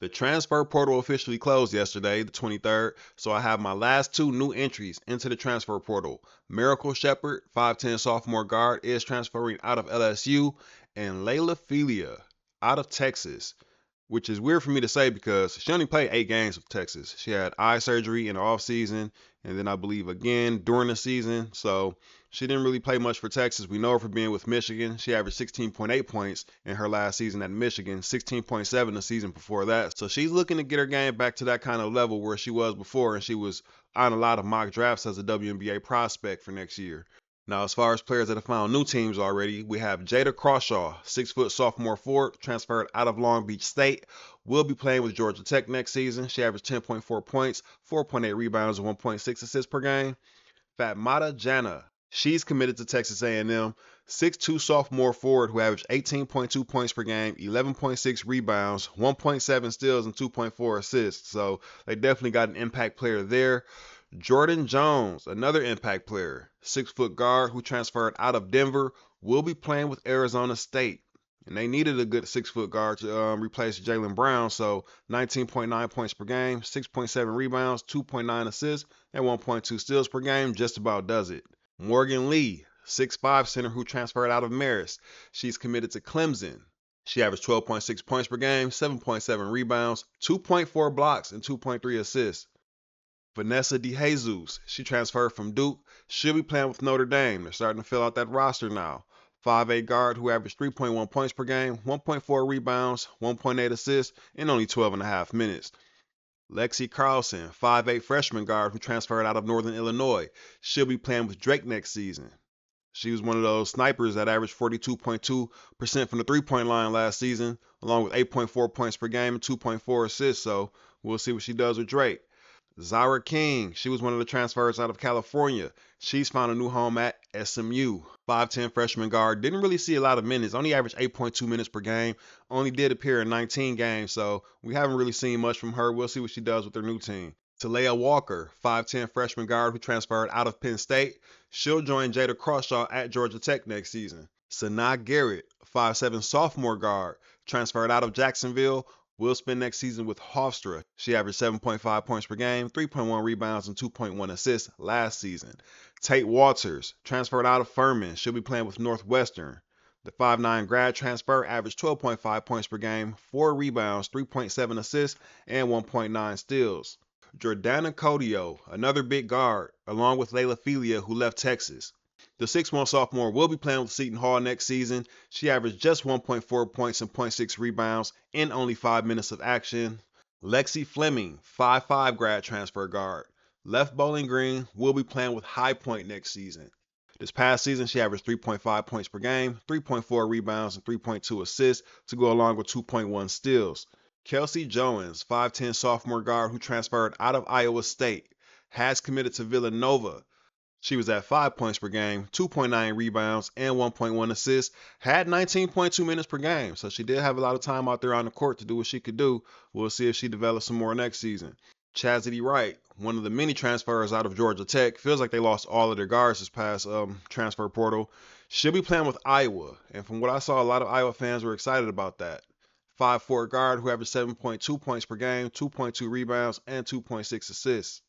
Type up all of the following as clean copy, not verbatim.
The transfer portal officially closed yesterday, the 23rd, so I have my last two new entries into the transfer portal. Miracle Shepherd, 5'10 sophomore guard, is transferring out of LSU, and Layla Filia out of Texas, which is weird for me to say because she only played 8 games with Texas. She had eye surgery in the offseason, and then I believe again during the season. So she didn't really play much for Texas. We know her for being with Michigan. She averaged 16.8 points in her last season at Michigan, 16.7 the season before that. So she's looking to get her game back to that kind of level where she was before, and she was on a lot of mock drafts as a WNBA prospect for next year. Now, as far as players that have found new teams already, we have Jada Crawshaw, 6-foot sophomore forward, transferred out of Long Beach State, will be playing with Georgia Tech next season. She averaged 10.4 points, 4.8 rebounds, and 1.6 assists per game. Fatmata Jana, she's committed to Texas A&M, 6'2 sophomore forward who averaged 18.2 points per game, 11.6 rebounds, 1.7 steals, and 2.4 assists. So they definitely got an impact player there. Jordan Jones, another impact player, 6-foot guard who transferred out of Denver, will be playing with Arizona State. And they needed a good 6-foot guard to replace Jaylen Brown. So 19.9 points per game, 6.7 rebounds, 2.9 assists, and 1.2 steals per game just about does it. Morgan Lee, 6'5 center who transferred out of Marist. She's committed to Clemson. She averaged 12.6 points per game, 7.7 rebounds, 2.4 blocks, and 2.3 assists. Vanessa DeJesus, she transferred from Duke. She'll be playing with Notre Dame. They're starting to fill out that roster now. 5'8 guard who averaged 3.1 points per game, 1.4 rebounds, 1.8 assists in only 12.5 minutes. Lexi Carlson, 5'8 freshman guard who transferred out of Northern Illinois. She'll be playing with Drake next season. She was one of those snipers that averaged 42.2% from the three-point line last season, along with 8.4 points per game and 2.4 assists, so we'll see what she does with Drake. Zara King, she was one of the transfers out of California. She's found a new home at SMU. 5'10 freshman guard, didn't really see a lot of minutes, only averaged 8.2 minutes per game, only did appear in 19 games, so we haven't really seen much from her. We'll see what she does with her new team. Talea Walker, 5'10 freshman guard who transferred out of Penn State. She'll join Jada Crawshaw at Georgia Tech next season. Sanaa Garrett, 5'7 sophomore guard, transferred out of Jacksonville, will spend next season with Hofstra. She averaged 7.5 points per game, 3.1 rebounds, and 2.1 assists last season. Tate Walters, transferred out of Furman. She'll be playing with Northwestern. The 5'9 grad transfer averaged 12.5 points per game, 4 rebounds, 3.7 assists, and 1.9 steals. Jordana Codio, another big guard, along with Layla Filia, who left Texas. The 6'1 sophomore will be playing with Seton Hall next season. She averaged just 1.4 points and 0.6 rebounds in only 5 minutes of action. Lexi Fleming, 5'5 grad transfer guard, left Bowling Green, will be playing with High Point next season. This past season, she averaged 3.5 points per game, 3.4 rebounds, and 3.2 assists to go along with 2.1 steals. Kelsey Jones, 5'10 sophomore guard who transferred out of Iowa State, has committed to Villanova. She was at 5 points per game, 2.9 rebounds, and 1.1 assists, had 19.2 minutes per game, so she did have a lot of time out there on the court to do what she could do. We'll see if she develops some more next season. Chastity Wright, one of the many transfers out of Georgia Tech, feels like they lost all of their guards this past transfer portal. She'll be playing with Iowa, and from what I saw, a lot of Iowa fans were excited about that. 5'4 guard who averaged 7.2 points per game, 2.2 rebounds, and 2.6 assists.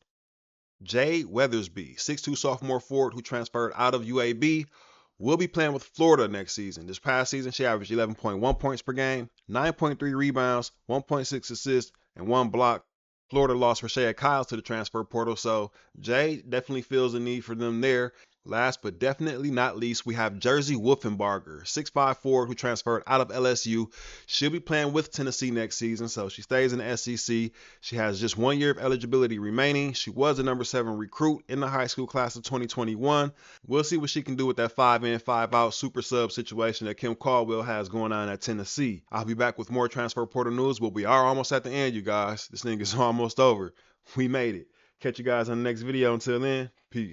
Jay Weathersby, 6'2 sophomore forward who transferred out of UAB, will be playing with Florida next season. This past season, she averaged 11.1 points per game, 9.3 rebounds, 1.6 assists, and 1 block. Florida lost Rashea Kyles to the transfer portal, so Jay definitely feels the need for them there. Last but definitely not least, we have Jersey Wolfenbarger, 6'5 forward who transferred out of LSU. She'll be playing with Tennessee next season, so she stays in the SEC. She has just 1 year of eligibility remaining. She was the number 7 recruit in the high school class of 2021. We'll see what she can do with that 5-in, 5-out super sub situation that Kim Caldwell has going on at Tennessee. I'll be back with more transfer portal news, but we are almost at the end, you guys. This thing is almost over. We made it. Catch you guys on the next video. Until then, peace.